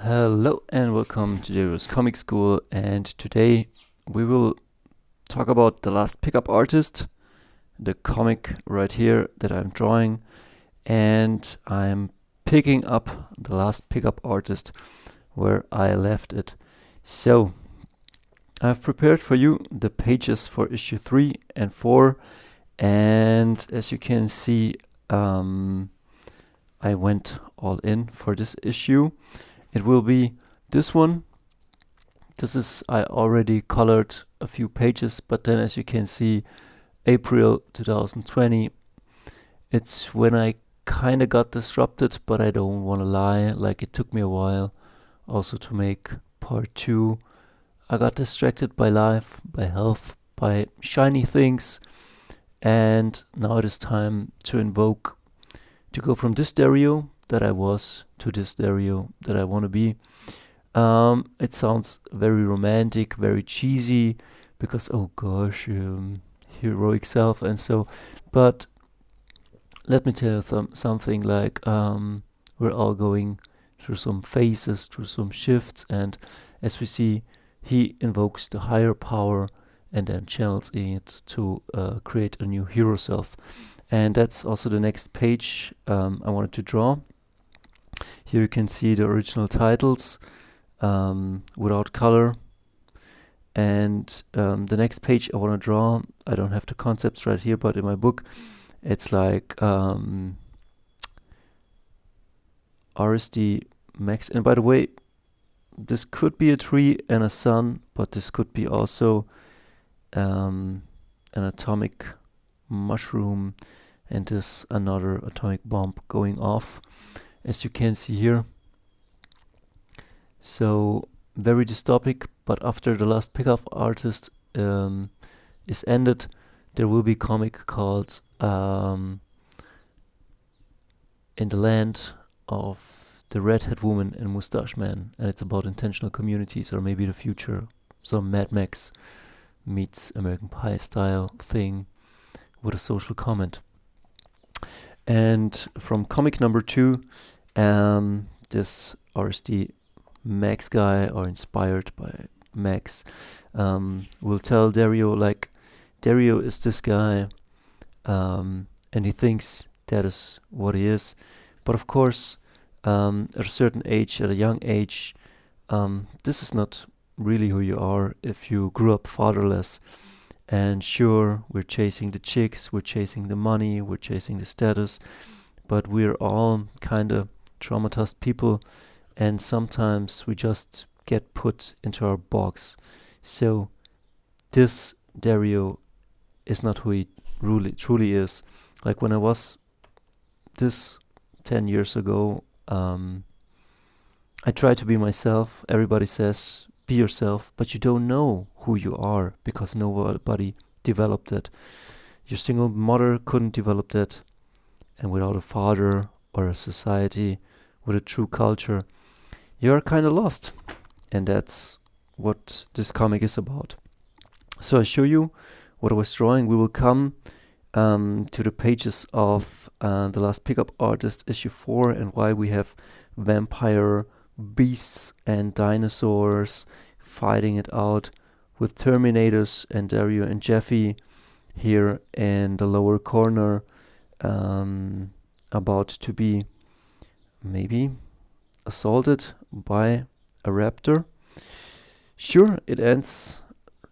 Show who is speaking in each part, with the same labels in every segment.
Speaker 1: Hello and welcome to Dario's Comic School, and today we will talk about The Last Pickup Artist, the comic right here that I'm drawing, and I'm picking up The Last Pickup Artist where I left it. So I've prepared for you the pages for issue 3 and 4, and as you can see, I went all in for this issue. It will be this one. I already colored a few pages, but then as you can see, April 2020, it's when I kinda got disrupted, but I don't wanna lie, like it took me a while also to make part 2. I got distracted by life, by health, by shiny things, and now it is time to go from this Dario that I was to this Dario that I want to be. It sounds very romantic, very cheesy, because oh gosh, heroic self and so. But let me tell you something. Like we're all going through some phases, through some shifts, and as we see, he invokes the higher power and then channels it to create a new hero self. And that's also the next page I wanted to draw. Here you can see the original titles without color. And the next page I want to draw, I don't have the concepts right here, but in my book, it's like RSD Max. And by the way, this could be a tree and a sun, but this could be also an atomic mushroom and this another atomic bomb going off, as you can see here. So very dystopic, but after The Last Pickup Artist is ended, there will be a comic called In the Land of the Redhead Woman and Mustache Man, and it's about intentional communities, or maybe the future, some Mad Max meets American Pie style thing with a social comment. And from comic number 2, this RSD Max guy, or inspired by Max, will tell Dario, like, Dario is this guy, and he thinks that is what he is. But of course, at a certain age, at a young age, this is not really who you are if you grew up fatherless. And sure, we're chasing the chicks, we're chasing the money, we're chasing the status, but we're all kind of traumatized people, and sometimes we just get put into our box. So this Dario is not who he truly is. Like when I was this 10 years ago, I tried to be myself. Everybody says, be yourself, but you don't know who you are because nobody developed it. Your single mother couldn't develop that, and without a father or a society with a true culture, you're kind of lost. And that's what this comic is about. So I show you what I was drawing. We will come to the pages of The Last Pickup Artist issue 4, and why we have vampire beasts and dinosaurs fighting it out with Terminators, and Dario and Jeffy here in the lower corner, about to be maybe assaulted by a raptor. Sure, it ends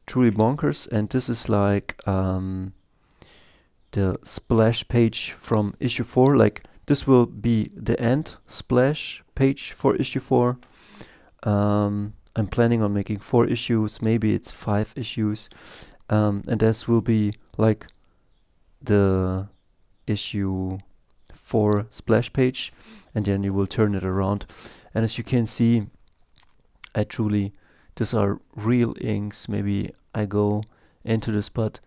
Speaker 1: truly bonkers, and this is like the splash page from issue 4. Like, this will be the end splash page for issue 4. I'm planning on making 4 issues, maybe it's 5 issues, and this will be like the issue 4 splash page, and then you will turn it around. And as you can see, these are real inks. Maybe I go into this, but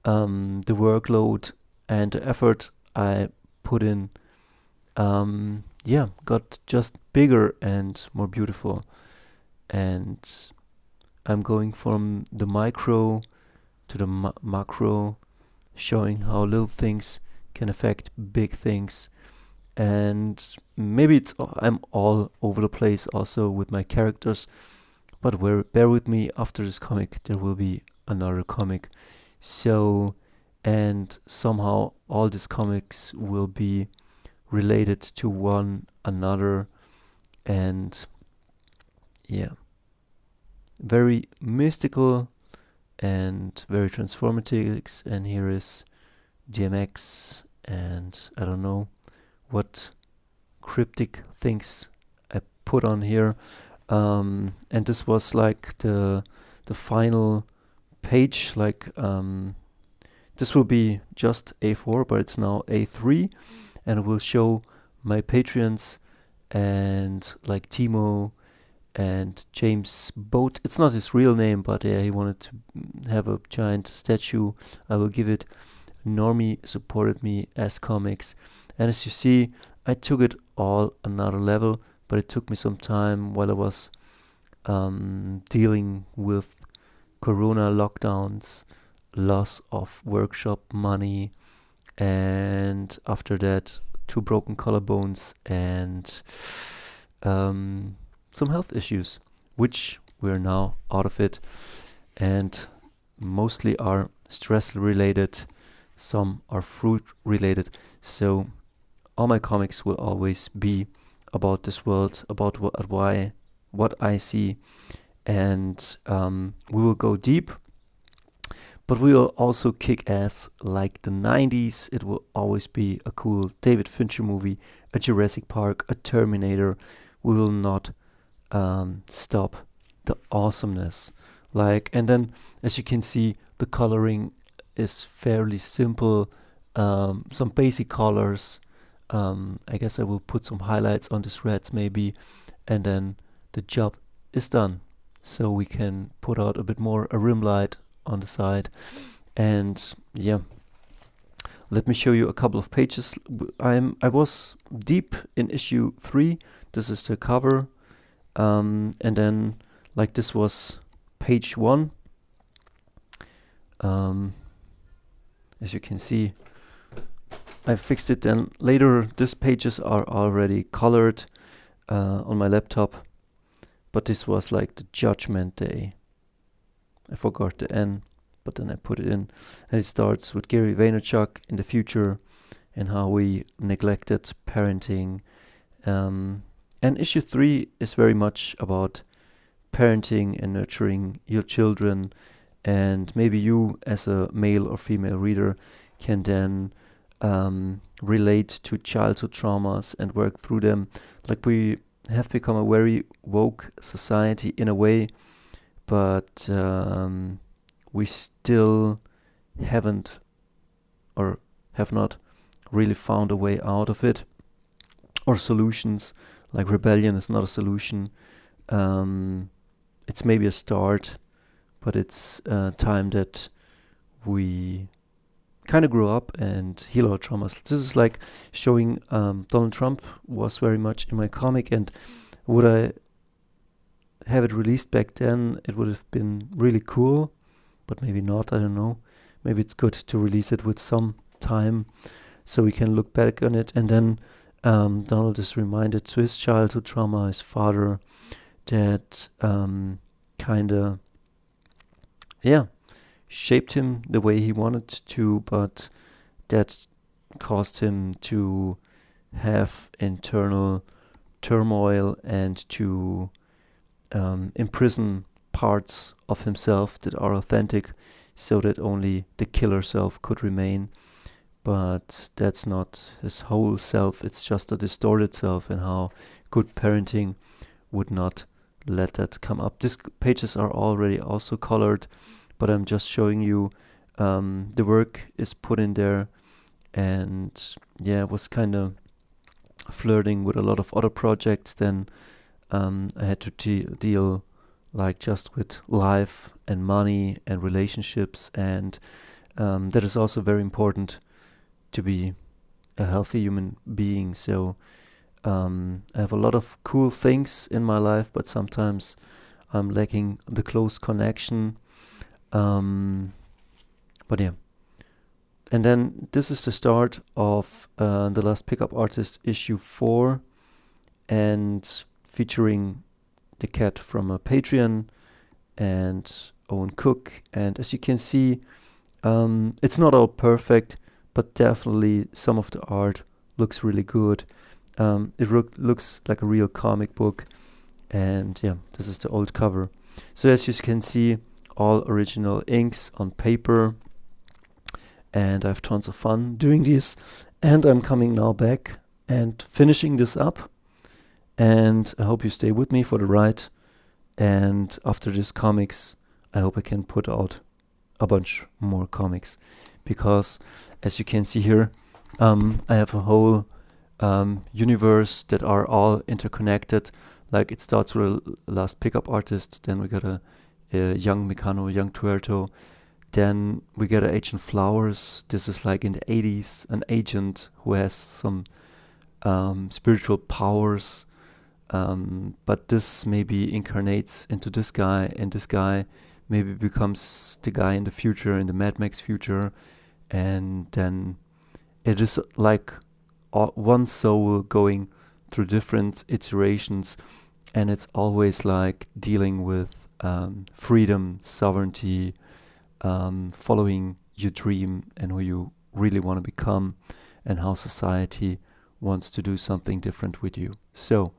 Speaker 1: the workload and the effort I put in got just bigger and more beautiful. And I'm going from the micro to the macro, showing how little things can affect big things. and maybe I'm all over the place also with my characters, but bear with me. After this comic there will be another comic, so, and somehow all these comics will be related to one another, and yeah, very mystical and very transformative. And here is DMX, and I don't know what cryptic things I put on here. And this was like the final page, like this will be just A4, but it's now A3, and it will show my Patreons and like Timo and James Boat. It's not his real name, but yeah, he wanted to have a giant statue. I will give it. Normie supported me as comics, and as you see, I took it all another level, but it took me some time while I was dealing with Corona lockdowns, loss of workshop money, and after that 2 broken collarbones and some health issues, which we're now out of it, and mostly are stress related, some are fruit related. So all my comics will always be about this world, about what I see, and we will go deep, but we will also kick ass like the 90s. It will always be a cool David Fincher movie, a Jurassic Park, a Terminator. We will not stop the awesomeness. Like, and then as you can see, the coloring is fairly simple. Some basic colors. I guess I will put some highlights on these reds maybe, and then the job is done. So we can put out a bit more a rim light on the side, and yeah, let me show you a couple of pages. I was deep in issue 3. This is the cover, and then like this was page 1. As you can see, I fixed it. Then later these pages are already colored on my laptop, but this was like the Judgment Day. I forgot the N, but then I put it in, and it starts with Gary Vaynerchuk in the future and how we neglected parenting. And issue 3 is very much about parenting and nurturing your children, and maybe you as a male or female reader can then relate to childhood traumas and work through them. Like, we have become a very woke society in a way, but we still haven't or have not really found a way out of it, or solutions. Like, rebellion is not a solution. It's maybe a start, but it's time that we kind of grew up and heal our traumas. This is like showing Donald Trump was very much in my comic, and would I have it released back then, it would have been really cool, but maybe not, I don't know. Maybe it's good to release it with some time so we can look back on it. And then Donald is reminded to his childhood trauma, his father, that kind of, shaped him the way he wanted to, but that caused him to have internal turmoil and to imprison parts of himself that are authentic, so that only the killer self could remain. But that's not his whole self, it's just a distorted self, and how good parenting would not let that come up. These pages are already also colored, but I'm just showing you the work is put in there, and was kind of flirting with a lot of other projects. Then I had to deal like just with life and money and relationships, and that is also very important to be a healthy human being. So I have a lot of cool things in my life, but sometimes I'm lacking the close connection. But yeah, And then this is the start of The Last Pickup Artist issue 4, and featuring the cat from a Patreon and Owen Cook. And as you can see, it's not all perfect, but definitely some of the art looks really good. It looks like a real comic book. And yeah, this is the old cover. So as you can see, all original inks on paper. And I have tons of fun doing this. And I'm coming now back and finishing this up. And I hope you stay with me for the ride. And after this comics, I hope I can put out a bunch more comics. Because as you can see here, I have a whole universe that are all interconnected. Like it starts with a Last Pickup Artist, then we got a young Meccano, young Tuerto, then we get Agent Flowers. This is like in the 80s, an agent who has some spiritual powers, but this maybe incarnates into this guy, and this guy maybe becomes the guy in the future, in the Mad Max future, and then it is like one soul going through different iterations, and it's always like dealing with freedom, sovereignty, following your dream and who you really want to become, and how society wants to do something different with you. So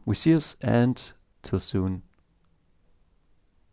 Speaker 1: we see us, and till soon.